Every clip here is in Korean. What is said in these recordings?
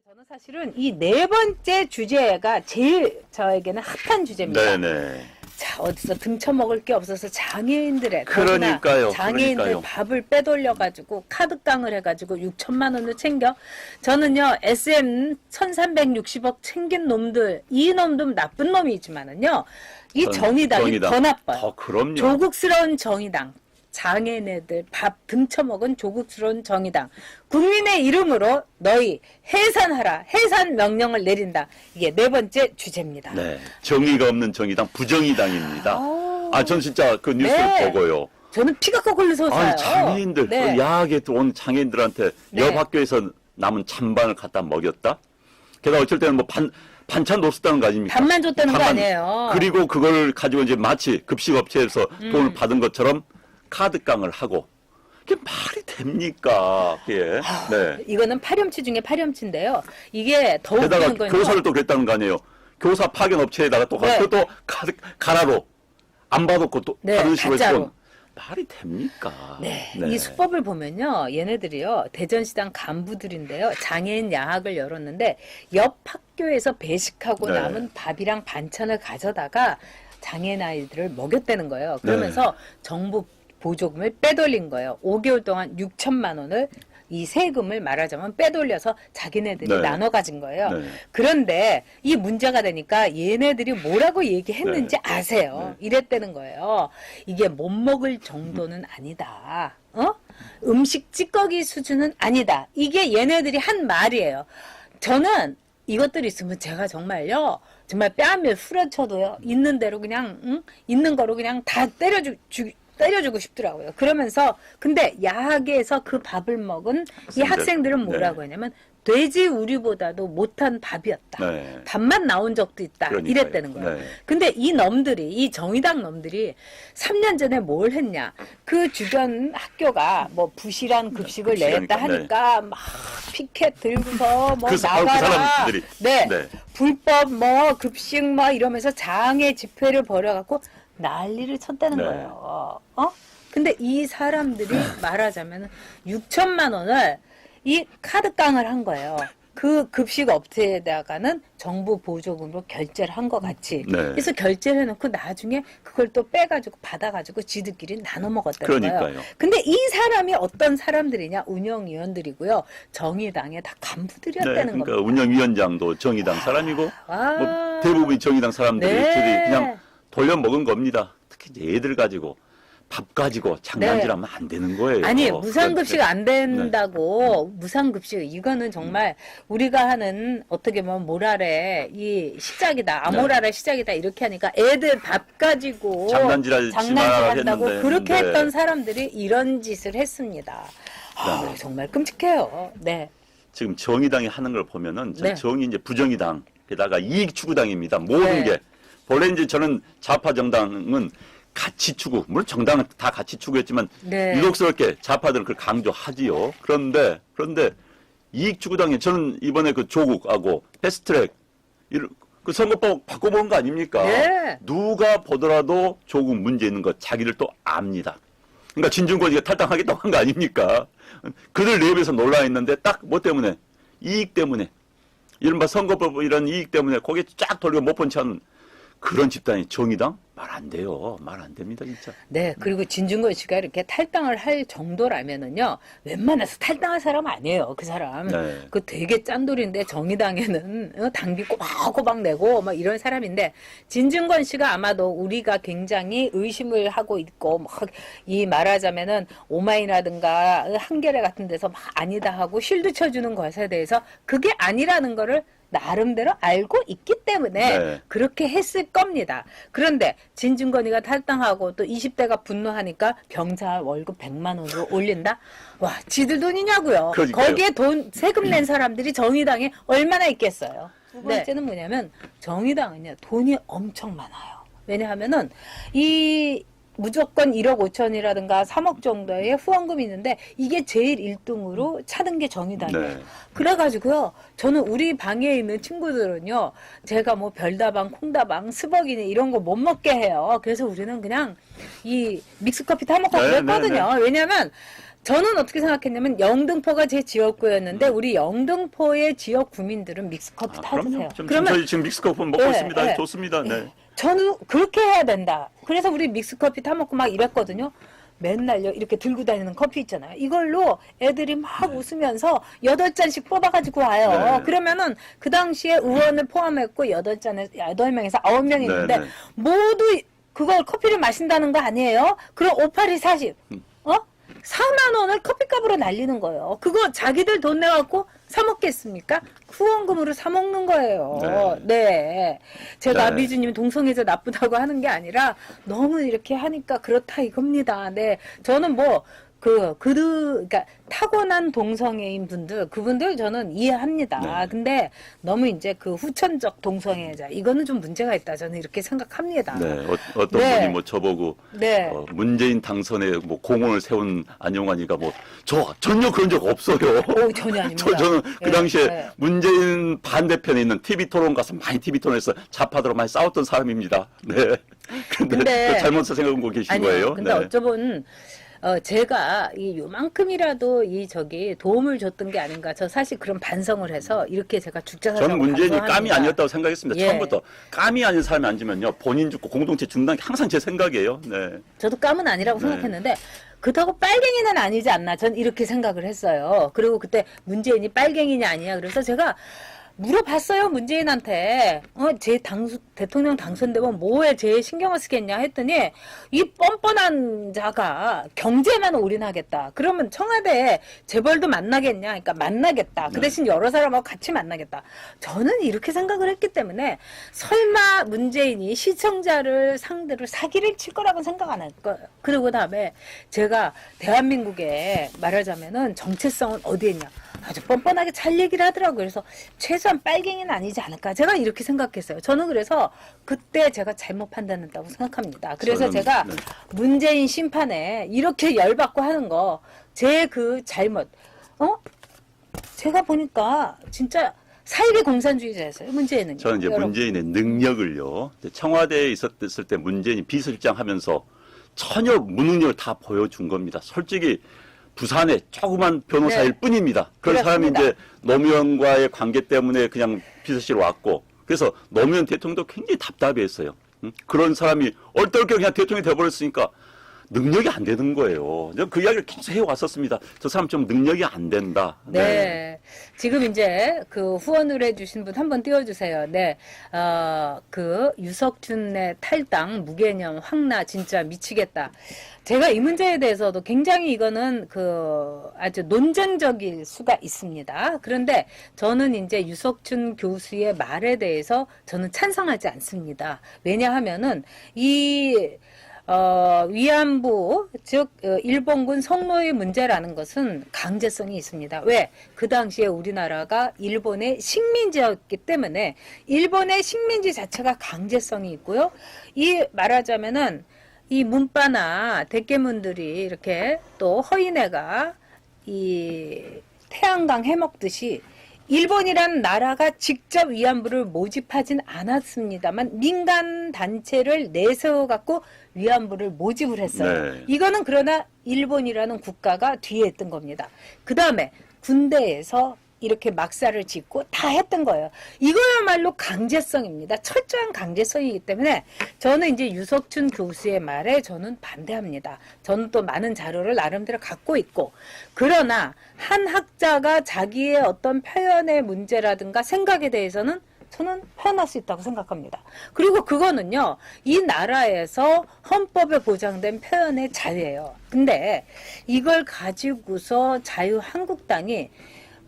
저는 사실은 이 네 번째 주제가 제일 저에게는 핫한 주제입니다. 네네. 자, 어디서 등쳐먹을 게 없어서 장애인들의 그러니까요. 장애인들 그러니까요. 밥을 빼돌려가지고 카드깡을 해가지고 6천만 원을 챙겨. 저는요 SM 1360억 챙긴 놈들, 이 놈도 나쁜 놈이지만은요 이 정의당이 더 나빠요. 그럼요. 조국스러운 정의당. 장애인애들 밥 등쳐먹은 조국스러운 정의당. 국민의 이름으로 너희 해산하라. 해산 명령을 내린다. 이게 네 번째 주제입니다. 네. 정의가 없는 정의당 부정의당입니다. 전 진짜 그 뉴스를 네. 보고요. 저는 피가 거꾸로서 사요. 장애인들, 네. 그 야하게 들어온 장애인들한테 네. 옆 학교에서 남은 찬반을 갖다 먹였다? 게다가 어쩔 때는 뭐 반찬도 없었다는 거 아닙니까? 밥만 줬다는 거 밥만. 아니에요. 그리고 그걸 가지고 이제 마치 급식업체에서 돈을 받은 것처럼 카드깡을 하고. 그게 말이 됩니까? 그게. 네. 이거는 파렴치 중에 파렴치인데요. 이게 더 게다가 웃기는 거예요. 교사를 또 그랬다는 거 아니에요. 교사 파견 업체에다가 또 네. 가서 또 카드 가라로 안 받았고 또 네, 받은 식으로 가짜로. 했던 말이 됩니까? 네. 이 수법을 보면요. 얘네들이요. 대전시당 간부들인데요. 장애인 야학을 열었는데 옆 학교에서 배식하고 네. 남은 밥이랑 반찬을 가져다가 장애인 아이들을 먹였다는 거예요. 그러면서 정부 보조금을 빼돌린 거예요. 5개월 동안 6천만 원을 이 세금을 말하자면 빼돌려서 자기네들이 네. 나눠 가진 거예요. 네. 그런데 이 문제가 되니까 얘네들이 뭐라고 얘기했는지 네. 아세요? 이랬다는 거예요. 이게 못 먹을 정도는 아니다. 음식 찌꺼기 수준은 아니다. 이게 얘네들이 한 말이에요. 저는 이것들이 있으면 제가 정말요, 정말 뺨을 후려쳐도요, 있는 대로 그냥, 있는 거로 그냥 다 때려주고 싶더라고요. 그러면서, 근데 야학에서 그 밥을 먹은 이 학생들은 뭐라고 했냐면, 돼지 우리보다도 못한 밥이었다. 네. 밥만 나온 적도 있다. 그러니까요. 이랬다는 거예요. 네. 근데 이 놈들이, 이 정의당 놈들이 3년 전에 뭘 했냐. 그 주변 학교가 뭐 부실한 급식을 내렸다 하니까 막 피켓 들고서 뭐 나가라. 사람들이. 네. 네. 불법 뭐 급식 뭐 이러면서 장애 집회를 벌여갖고 난리를 쳤다는 네. 거예요. 근데 이 사람들이 말하자면 6천만 원을 이 카드깡을 한 거예요. 그 급식 업체에다가는 정부 보조금으로 결제를 한 것 같이. 네. 그래서 결제를 해놓고 나중에 그걸 또 빼가지고 받아가지고 지들끼리 나눠 먹었다는 거예요. 그러니까요. 근데 이 사람이 어떤 사람들이냐? 운영위원들이고요. 정의당의 다 네. 간부들이었다는 그러니까 겁니다. 운영위원장도 정의당 사람이고 와. 뭐 대부분 정의당 사람들이 네. 그냥 돌려먹은 겁니다. 특히 이제 애들 가지고 밥 가지고 장난질하면 안 되는 거예요. 아니 무상급식 안 된다고 네. 무상급식 이거는 정말 우리가 하는 어떻게 보면 모랄의 이 시작이다 아모랄의 시작이다 이렇게 하니까 애들 밥 가지고 장난질한다고 했는데. 그렇게 네. 했던 사람들이 이런 짓을 했습니다. 정말 끔찍해요. 네. 지금 정의당이 하는 걸 보면은 네. 정의 이제 부정의당 게다가 이익 추구당입니다. 모든 네. 게 본래 이제 저는 좌파 정당은 가치 추구 물론 정당은 다 가치 추구했지만 네. 유독스럽게 좌파들은 그걸 강조하지요. 그런데 이익 추구당에 저는 이번에 그 조국하고 패스트트랙 그 선거법 바꿔보는 거 아닙니까? 네. 누가 보더라도 조국 문제 있는 거 자기를 또 압니다. 그러니까 진중권이가 탈당하겠다고 한 거 아닙니까? 그들 내부에서 놀라있는데 딱 뭐 때문에? 이익 때문에. 이른바 선거법 이런 이익 때문에 고개 쫙 돌리고 못 본 채 하는 그런 집단이 정의당? 말 안 돼요. 말 안 됩니다, 진짜. 네, 그리고 진중권 씨가 이렇게 탈당을 할 정도라면은요, 웬만해서 탈당할 사람 아니에요, 그 사람. 네. 그 되게 짠돌인데, 정의당에는 당비 꼬박꼬박 내고, 막 이런 사람인데, 진중권 씨가 아마도 우리가 굉장히 의심을 하고 있고, 막, 이 말하자면은, 오마이라든가, 한겨레 같은 데서 막 아니다 하고, 쉴드 쳐주는 것에 대해서, 그게 아니라는 거를 나름대로 알고 있기 때문에 네. 그렇게 했을 겁니다. 그런데 진중권이가 탈당하고 또 20대가 분노하니까 병사 월급 100만 원으로 올린다? 와, 지들 돈이냐고요. 그러니까요. 거기에 돈 세금 낸 사람들이 정의당에 얼마나 있겠어요. 두 번째는 뭐냐면 정의당은요 돈이 엄청 많아요. 왜냐하면은 이 무조건 1억 5천이라든가 3억 정도의 후원금이 있는데 이게 제일 1등으로 차는 게 정의당이에요. 네. 그래가지고요, 저는 우리 방에 있는 친구들은요, 제가 뭐 별다방, 콩다방, 스벅이니 이런 거 못 먹게 해요. 그래서 우리는 그냥 이 믹스커피 타먹고 네, 그랬거든요. 왜냐면 저는 어떻게 생각했냐면 영등포가 제 지역구였는데 우리 영등포의 지역 구민들은 믹스커피 타주세요. 그럼요. 저희 지금 믹스커피 먹고 네, 있습니다. 네. 좋습니다. 네. 저는 그렇게 해야 된다. 그래서 우리 믹스커피 타먹고 막 이랬거든요. 맨날요 이렇게 들고 다니는 커피 있잖아요. 이걸로 애들이 막 웃으면서 8잔씩 뽑아가지고 와요. 네. 그러면은 그 당시에 의원을 포함했고 8명에서 9명이 있는데 네, 네. 모두 그걸 커피를 마신다는 거 아니에요? 그럼 58이 40. 4만 원을 커피값으로 날리는 거예요. 그거 자기들 돈 내갖고 사 먹겠습니까? 후원금으로 사 먹는 거예요. 네. 제가 네. 미주님 동성애자 나쁘다고 하는 게 아니라 너무 이렇게 하니까 그렇다 이겁니다. 네. 저는 뭐 그러니까 타고난 동성애인 분들, 그분들 저는 이해합니다. 네. 근데 너무 이제 그 후천적 동성애자, 이거는 좀 문제가 있다. 저는 이렇게 생각합니다. 네. 어떤 네. 분이 뭐 저보고 네. 문재인 당선에 뭐 공헌을 세운 안용환이가 뭐 저 전혀 그런 적 없어요. 전혀 아닙니다. 저는 그 예, 당시에 예. 문재인 반대편에 있는 TV 토론 가서 많이 TV 토론에서 좌파들하고 많이 싸웠던 사람입니다. 네. 근데 잘못 생각하고 계신 아니요. 거예요. 근데 네. 어쩌면 제가 요만큼이라도 도움을 줬던 게 아닌가. 저 사실 그런 반성을 해서 이렇게 제가 죽자살자고 저는 문재인이 반성합니다. 깜이 아니었다고 생각했습니다. 예. 처음부터 깜이 아닌 사람이 앉으면요 본인 죽고 공동체 죽는다는 게 항상 제 생각이에요. 네. 저도 깜은 아니라고 네. 생각했는데 그렇다고 빨갱이는 아니지 않나. 전 이렇게 생각을 했어요. 그리고 그때 문재인이 빨갱이냐 아니냐. 그래서 제가 물어봤어요, 문재인한테. 제 대통령 당선되면 뭐에 제일 신경을 쓰겠냐 했더니, 이 뻔뻔한 자가 경제만 올인하겠다. 그러면 청와대 재벌도 만나겠냐? 그러니까 만나겠다. 그 대신 여러 사람하고 같이 만나겠다. 저는 이렇게 생각을 했기 때문에, 설마 문재인이 시청자를 상대로 사기를 칠 거라고 생각 안 할 거예요. 그리고 다음에 제가 대한민국에 말하자면은 정체성은 어디에 있냐? 아주 뻔뻔하게 잘 얘기를 하더라고요. 그래서 최소한 빨갱이는 아니지 않을까. 제가 이렇게 생각했어요. 저는 그래서 그때 제가 잘못 판단했다고 생각합니다. 그래서 제가 네. 문재인 심판에 이렇게 열받고 하는 거, 제 그 잘못, 제가 보니까 진짜 사이비 공산주의자였어요. 문재인은. 저는 이제 문재인의 능력을요. 청와대에 있었을 때 문재인이 비서실장 하면서 전혀 무능력을 다 보여준 겁니다. 솔직히 부산의 조그만 변호사일 네. 뿐입니다. 그런 그렇습니다. 사람이 이제 노무현과의 관계 때문에 그냥 비서실 왔고, 그래서 노무현 대통령도 굉장히 답답해했어요. 그런 사람이 얼떨결에 그냥 대통령이 돼버렸으니까 능력이 안 되는 거예요. 그 이야기를 계속 해왔었습니다. 저 사람 좀 능력이 안 된다. 네. 지금 이제 그 후원을 해주신 분 한번 띄워주세요. 네. 그 유석준의 탈당, 무개념, 황나, 진짜 미치겠다. 제가 이 문제에 대해서도 굉장히 이거는 아주 논쟁적일 수가 있습니다. 그런데 저는 이제 유석준 교수의 말에 대해서 저는 찬성하지 않습니다. 왜냐하면은 위안부, 즉 일본군 성노예 문제라는 것은 강제성이 있습니다. 왜? 그 당시에 우리나라가 일본의 식민지였기 때문에 일본의 식민지 자체가 강제성이 있고요. 말하자면은 이 문바나 대깨문들이 이렇게 또 허인애가 이 태양강 해먹듯이 일본이란 나라가 직접 위안부를 모집하진 않았습니다만 민간 단체를 내세워갖고 위안부를 모집을 했어요. 네. 이거는 그러나 일본이라는 국가가 뒤에 있던 겁니다. 그 다음에 군대에서 이렇게 막사를 짓고 다 했던 거예요. 이거야말로 강제성입니다. 철저한 강제성이기 때문에 저는 이제 유석준 교수의 말에 저는 반대합니다. 저는 또 많은 자료를 나름대로 갖고 있고, 그러나 한 학자가 자기의 어떤 표현의 문제라든가 생각에 대해서는 저는 표현할 수 있다고 생각합니다. 그리고 그거는요, 이 나라에서 헌법에 보장된 표현의 자유예요. 근데 이걸 가지고서 자유한국당이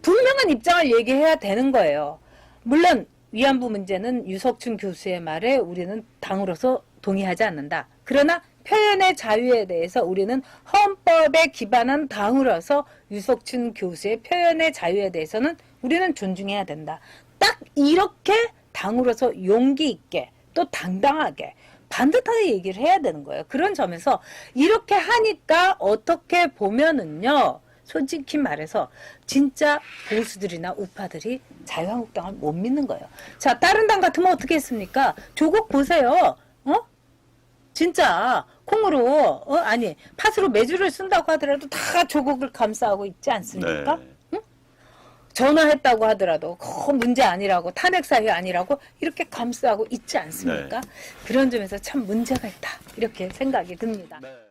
분명한 입장을 얘기해야 되는 거예요. 물론 위안부 문제는 유석준 교수의 말에 우리는 당으로서 동의하지 않는다. 그러나 표현의 자유에 대해서 우리는 헌법에 기반한 당으로서 유석준 교수의 표현의 자유에 대해서는 우리는 존중해야 된다. 딱 이렇게 당으로서 용기 있게 또 당당하게 반듯하게 얘기를 해야 되는 거예요. 그런 점에서 이렇게 하니까 어떻게 보면은요, 솔직히 말해서 진짜 보수들이나 우파들이 자유한국당을 못 믿는 거예요. 자, 다른 당 같으면 어떻게 했습니까? 조국 보세요. 진짜 콩으로 아니 팥으로 메주를 쓴다고 하더라도 다 조국을 감싸고 있지 않습니까? 네. 응? 전화했다고 하더라도 그 문제 아니라고 탄핵 사유 아니라고 이렇게 감싸고 있지 않습니까? 네. 그런 점에서 참 문제가 있다 이렇게 생각이 듭니다. 네.